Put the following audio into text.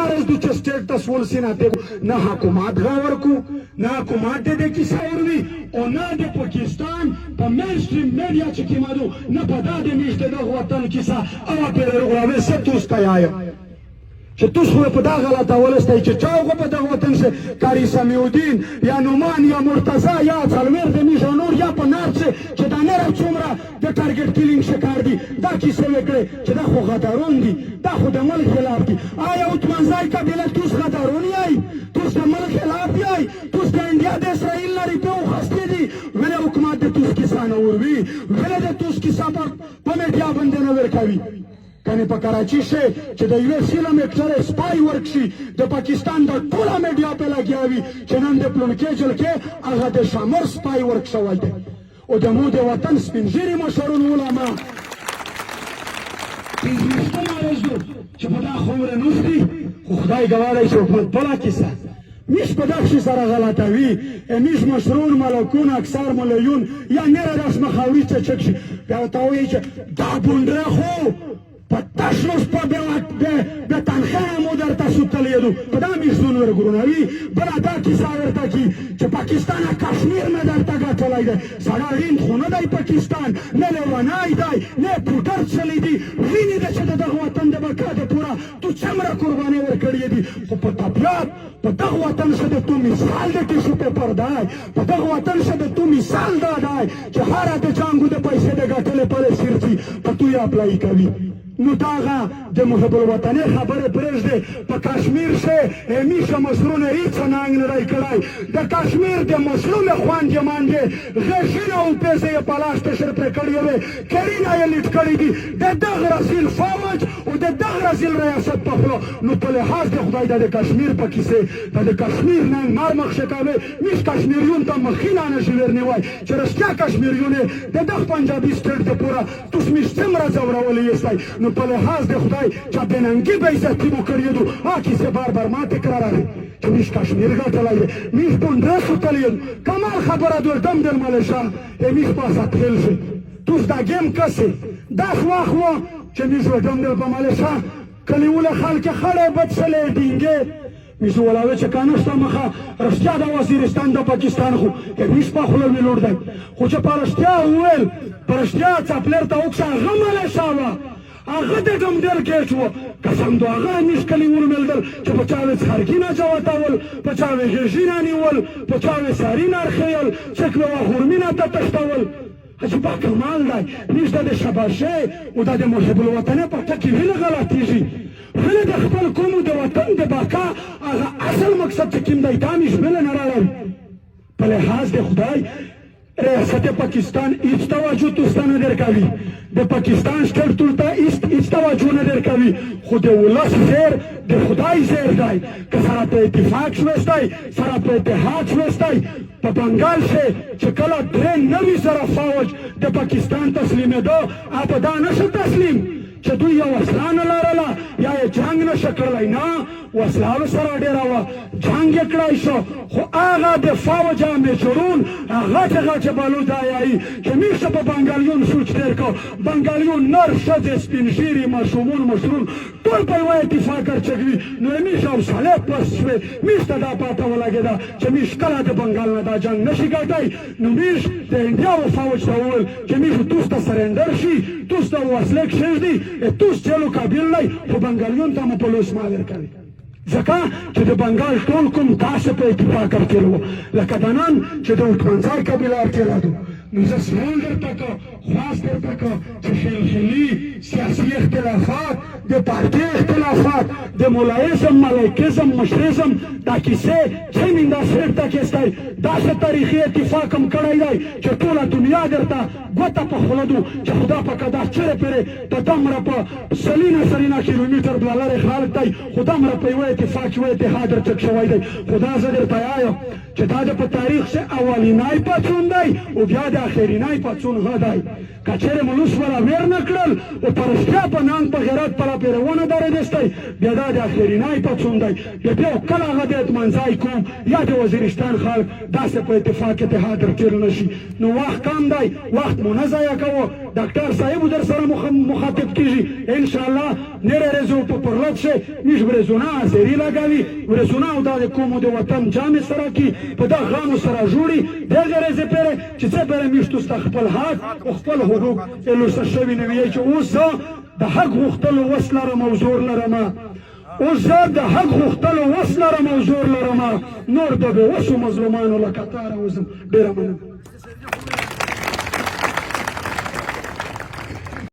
مارز دو چې سټیټس ولسینا ته نه حکومت غور کو نه حکومت دې کیسه وروي او نه د پاکستان په مینستریم میډیا چې کیمادو نه پدا دې میشته د وطن کیسه او په رغوي ستوس کایایم چې تاسو په دا غلطه ولستای چې چاغه په دغه وطن سے کاری سمیودین یا نومان یا مرتضی یا څلور د میشو نور یا په نار چې دا نه راڅومره د ټارګټ کیلینګ شکار دي دا کیسه وکړي چې دا خو غدارون دي دا خو د ملک خلاف دي آیا عثمانزای قبیله توس غدارون یای توس د ملک خلاف یای توس د انډیا د اسرائیل لري په خسته دي ولې حکومت د توس کسان اوروي ولې د توس کیسه په میډیا باندې نه ورکوي کنه په کراچي شه چې د یو فلم اکټر سپای ورک شي د پاکستان د ټوله میډیا په لګیاوي چې نن د پلونکې جل کې هغه د شامر سپای ورک شوی دی او د مو د وطن سپینځيري مشرون علما پېژنستو مارزو چې په دا خبره نوستي خو خدای ګواړی چې حکومت بلا کیسه میش په دغه شي سره غلطوي میش مشرون ملکون اکثر ملیون یا نه راس مخاوري ته چک شي بیا ته وایي چې دا بوندره خو پتاشنوس په به تنخواه مو در تاسو تلیدو په دا میشتون ورګرونوي بله دا کیسه ورته کی چې پاکستان کشمیر مې درته ګټلی دی سړی هند خو نه دی پاکستان نه لیونی دی نه پوټر چلی دي وینې ده چې د دغه وطن د بقا د پوره تو څومره قربانۍ ورکړې دي خو په طبیعت په دغه وطن شه د تو مثال د ټیشو پیپر دی په دغه وطن شه د تو مثال دا دی چې هره د جانګو د پیسې د ګټلې پرې سرچي په تو یې اپلای کوي نو داغه د محب الوطنې خبره پرېږدې په کشمیر شه همیشه مشرونه هیڅ ننګ نه دی کړی د کشمیر د مشرومې خوانجې مانجې غشینه او پیسې یې په لاس تشر پرې کړې وې کرینه یې لیټ کړي دي د دغه رسیل فوج او د دغه رسیل ریاست په خوله نو په لحاظ د خدای د کشمیر په کیسې د کشمیر ننګ مار مخ شکاوي میش کشمیریون ته مخینه نشي ورنیوای چې رښتیا کشمیریون د دغه پنجابي سټیټ د پوره توس میش څومره ځورولې یستی نو په لحاظ د خدای چې بېننګي به عزتي مو کړی دو هغه کیسې بار بار ما تکراروي چې میش کشمیر ګټلی دی میش بونډه سوتلی یم کمال خبره دور دم دل مالشا میش پاسه تخیل شي توس دا ګیم کسې داس وخت و چې میش دم دل په مالشا کلیوله خلک خړې بچلې ډینګې میش ولاوی چې کانشته مخه رښتیا د وزیرستان د پاکستان خو میش په خوله ویلوړ دی خو چې په رښتیا وویل په رښتیا څپلر ته وکړه هغه مالشا وه هغه د ډمډر کېټ و قسم دو هغه میش کلي ورمېلدل چې په چا وې څرګي نه جوتول په چا وې غېږي نه نیول په چا وې ساري نه ارخیل څوک به وه غورمي نه ته تښتول عجیبه کمال دی میش د شباشۍ او دا د محب الوطنې په ټکي ولې غلطېږي ولې د خپل قوم د وطن د بقا هغه اصل مقصد چې کوم دی دا میش ولې نه راړوي په لحاظ د خدای ریاست پاکستان هیڅ توجه توسته نه درکوي د پاکستان سټیټ ته هیڅ توجه نه درکوي خو د ولس زیر د خدای زیر دی که سره په اتفاق شوستی سره په اتحاد شوستی په بنګال کې چې کله 93 فوج د پاکستان تسلیمېدو په دا نشه تسلیم چې دوی یو وسله نه لرله یا یې جنګ نشه کړلی نه وسله سره ډېره وه جنګ یې کړی شو خو هغه د فوج میجرون غټې غټې بلودایایي چې میشه په بنګالیون سوچ تېر کړ بنګالیون نر ښځې سپین ږیري ماشومون مشرون ټول په یوه اتفاق ارچوي نو یې میش حوصلې پس شوې میش ته دا پاته ولګېده چې میش کله د بنګال نه دا جنګ نشي ګټی نو میش د انډیا و فوج ته وویل چې میش توس ته سرنډر شي توس ته وسلې کښېږدي توس جیلو قابل دی خو بنګالیون ته مو په لوس ما ورکوي ځکه چې د بنګال ټول کوم داسې په اتفاق ارتېل و لکه د نن چې د اوټمنځای قبیله ارتېلادو نو زه سوال درته که خواست درته که چې خیلخیلي سیاسي اختلافات د پارټۍ اختلافات د ملایزم ملایکزم مشرزم دا کیسې چیمین دا سیټ ته کېستی داسې تاریخي اتفاق هم کړی دی چې ټوله دنیا درته ګوته په خوله دو چې خدا پاکه دا چیرې پرې د دومره په سلینا کیلومتر دوه لرې خلک دی خو دومره په یوه اتفاق یوه اتحاد رچک شوی دی خو دا زه درته وایم چې دا د په تاریخ چې اولینی پاڅون دی او بیا د اخرینی پاڅون ښه دی که چیرې ملوس ولا ویر نه کړل او په رښتیا په ننګ په غیرت په راپېره ونه درېدستی بیا دا د اخرینی پاڅون دی بیا کله هغه د اطمنځای کوم یا د وزیرستان خلک داسې په اتفاق اتحاد رچېل نه شي نو وخت کم دی وخت مو نه ضایع کوو ډاکټر صاحب در سره مخاطب کیږي ان شاء الله نره رزو په پرلط شي مش برزونه سری لګاوي ورزونه او د کومو د وطن جامع سره کی په دا غانو سره جوړي دغه رزه پره چې څه پره میشتو خپل حق او خپل حقوق الو شوی نه وی چې اوس د حق غوښتلو وسلره موضوع لرمه اوس زه د حق غوښتلو وسلره موضوع لرمه نور د بې وسو مظلومانو له کتاره وزم ډېره مننه